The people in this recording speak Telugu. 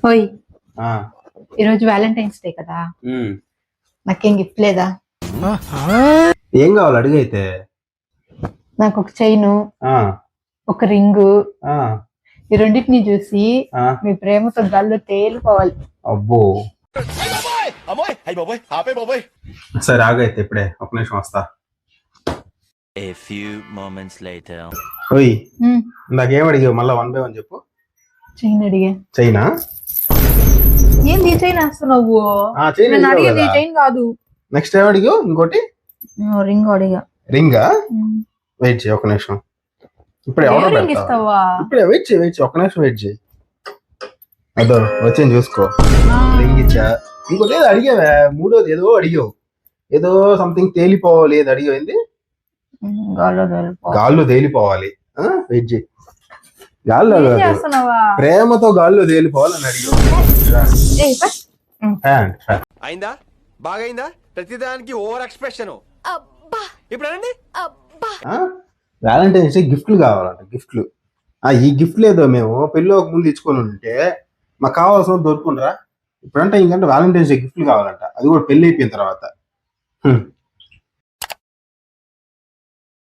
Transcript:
ఓయ్ ఆ, ఈరోజు వ్యాలంటైన్స్ డే కదా, ఉమ్. నాకేం గిఫ్ట్ లేదా? ఏం కావాలి అడిగైతే. నాకు ఒక చైను, ఆ, ఒక రింగు, ఆ, ఈ రెండింటిని చూసి ఆ. మీ ప్రేమతో గాల్లో తేలిపోవాలి. అబ్బో సరే ఆగైతే ఇప్పుడే ఒక నిమిషం వస్తా. A few moments later. ఓయ్ నాకేం అడిగావు మళ్ళా 1 by 1 చెప్పు. చైన్ అడిగా. చైనా? ఏంది ఈ చైన్ వేస్తున్నావు? ఆ, చైన్ నేను అడిగావు అడిగేది కదా. ఈ చైన్ కాదు. నెక్స్ట్ ఏం అడిగావు? ఇంకోటి రింగ్ అడిగా. రింగా? వెయిట్ చేయి ఒక నిమిషం. ఇప్పుడే ఆర్డర్ రింగ్ పెడతా. ఇస్తావా? ఇప్పుడే వెయిట్ చేయి ఒక నిమిషం వెయిట్ చేయి. అదో వచ్చేది చూసుకో. రింగ్ ఇచ్చా. ఇంకోటి ఏదో అడిగావే, మూడోది ఏదో అడిగావు. ఏదో సంథింగ్ తేలిపోవాలి ఏదో అడిగావు. ఏంది? గాల్లో తేలిపోవాలి. వెయిట్ చేయి. గాల్లో ప్రేమతో గాల్లో తేలిపోవాలని అడిగావు. అయిందా? బాగైందా? ప్రతిదానికి ఓవర్ ఎక్స్ప్రెషన్. ఇప్పుడు అనండి. వ్యాలంటైన్స్ డే గిఫ్ట్లు కావాలంట. గిఫ్ట్లు ఈ గిఫ్ట్లు ఏదో మేము పెళ్ళి ఒక ముందు ఇచ్చుకొని ఉంటే మాకు కావాల్సిన దొరుకుంటారా? ఇప్పుడంటే ఇంకంటే వ్యాలంటైన్స్ డే గిఫ్ట్లు కావాలంట, అది కూడా పెళ్లి అయిపోయిన తర్వాత.